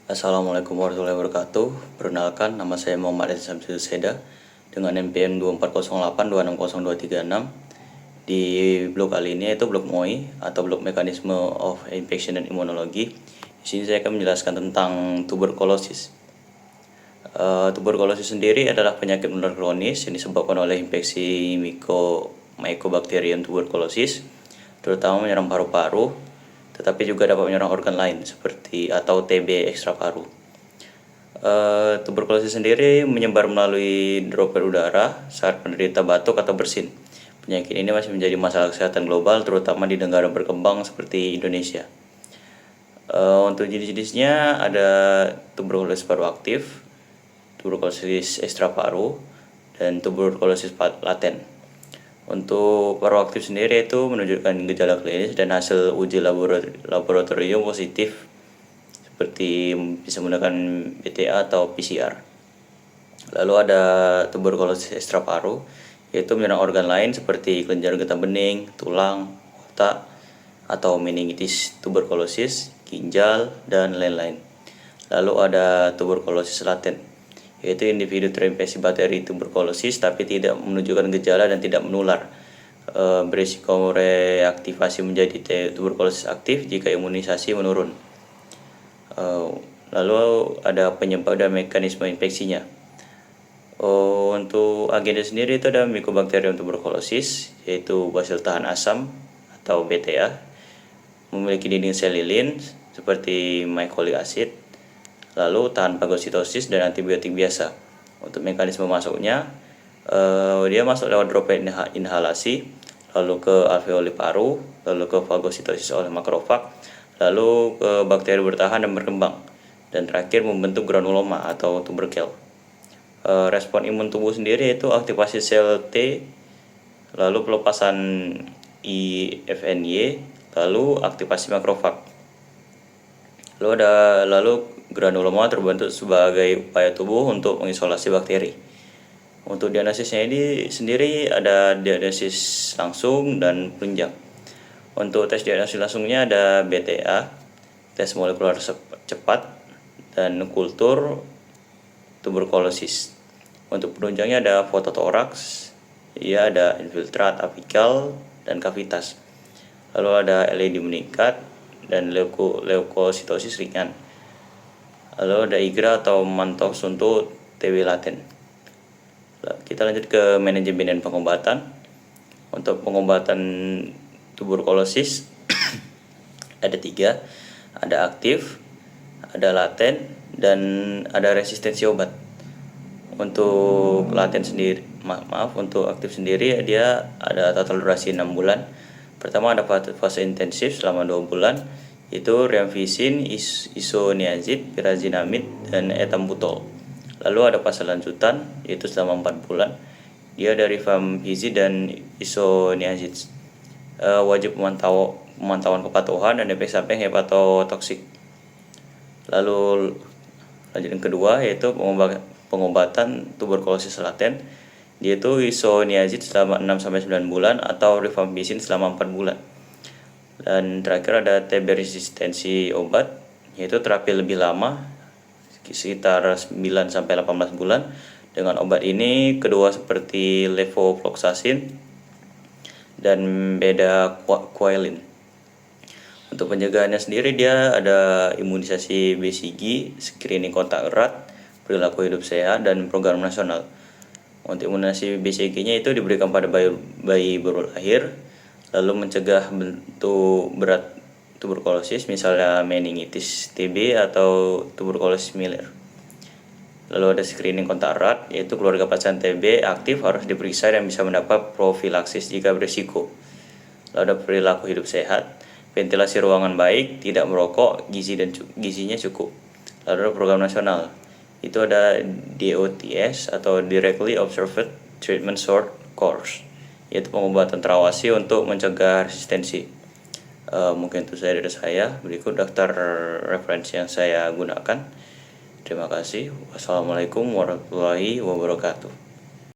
Assalamualaikum warahmatullahi wabarakatuh. Perkenalkan, nama saya Muhammad Reza Samsul Seda dengan NPM 2408260236. Di blog kali ini yaitu blog MOI atau blog Mechanism of Infection and Immunology. Di sini saya akan menjelaskan tentang tuberkulosis. Tuberkulosis sendiri adalah penyakit menular kronis yang disebabkan oleh infeksi Mycobacterium tuberculosis, terutama menyerang paru-paru, tetapi juga dapat menyerang organ lain seperti atau TB ekstra paru. Tuberkulosis sendiri menyebar melalui droplet udara saat penderita batuk atau bersin. Penyakit ini masih menjadi masalah kesehatan global, terutama di negara berkembang seperti Indonesia. Untuk jenis-jenisnya ada tuberkulosis paru aktif, tuberkulosis ekstra paru, dan tuberkulosis laten. Untuk paru aktif sendiri itu menunjukkan gejala klinis dan hasil uji laboratorium positif seperti bisa menggunakan BTA atau PCR. Lalu ada tuberkulosis ekstra paru, yaitu menyerang organ lain seperti kelenjar getah bening, tulang, otak, atau meningitis tuberkulosis, ginjal, dan lain-lain. Lalu ada tuberkulosis laten, yaitu individu terinfeksi bakteri tuberkulosis tapi tidak menunjukkan gejala dan tidak menular. Berisiko reaktivasi menjadi tuberkulosis aktif jika imunisasi menurun. Lalu ada penyebab dan mekanisme infeksinya. Untuk agenda sendiri itu ada Mycobacterium tuberculosis, yaitu basil tahan asam atau BTA, memiliki dinding sel lilin seperti mycolic acid, lalu tahan fagositosis dan antibiotik biasa. Untuk mekanisme masuknya, dia masuk lewat droplet inhalasi, lalu ke alveoli paru, lalu ke fagositosis oleh makrofag, lalu ke bakteri bertahan dan berkembang, dan terakhir membentuk granuloma atau tuberkel. Respon imun tubuh sendiri itu aktivasi sel T, lalu pelepasan IFNY, lalu aktivasi makrofag. Lalu granuloma terbentuk sebagai upaya tubuh untuk mengisolasi bakteri. Untuk diagnosisnya ini sendiri ada diagnosis langsung dan penunjang. Untuk tes diagnosis langsungnya ada BTA, tes molekuler cepat, dan kultur tuberkulosis. Untuk penunjangnya ada fototoraks, ada infiltrat apikal dan kavitas. Lalu ada LED meningkat dan leukositosis ringan. Lalu ada IGRA atau mantox untuk TB laten. Kita lanjut ke manajemen dan pengobatan. Untuk pengobatan tuberkulosis ada 3, ada aktif, ada laten, dan ada resistensi obat. Untuk laten sendiri, untuk aktif sendiri dia ada total durasi 6 bulan. Pertama ada fase intensif selama 2 bulan, itu riamfisin, isoniazid, pyrazinamid, dan etambutol. Lalu ada fase lanjutan, yaitu selama 4 bulan. Dia ada rifampicin dan isoniazid. Wajib pemantauan kepatuhan dan efek samping hepatotoksik. Lalu lanjut yang kedua yaitu pengobatan tuberkulosis laten, yaitu isoniazid selama 6-9 bulan atau rifampicin selama 4 bulan. Dan terakhir ada TB resistensi obat, yaitu terapi lebih lama sekitar 9-18 bulan dengan obat ini, kedua seperti levofloxacin dan bedaquiline. Untuk pencegahannya sendiri dia ada imunisasi BCG, screening kontak erat, perilaku hidup sehat, dan program nasional. Untuk imunisasi BCG-nya itu diberikan pada bayi baru lahir, lalu mencegah bentuk berat tuberkulosis, misalnya meningitis TB atau tuberkulosis Miller. Lalu ada screening kontak erat, yaitu keluarga pasien TB aktif harus diperiksa dan bisa mendapat profilaksis jika berisiko. Lalu ada perilaku hidup sehat, ventilasi ruangan baik, tidak merokok, gizinya cukup. Lalu ada program nasional, itu ada DOTS atau Directly Observed Treatment Short Course, yaitu pengobatan terawasi untuk mencegah resistensi. Mungkin itu saja dari saya. Berikut daftar referensi yang saya gunakan. Terima kasih. Wassalamualaikum warahmatullahi wabarakatuh.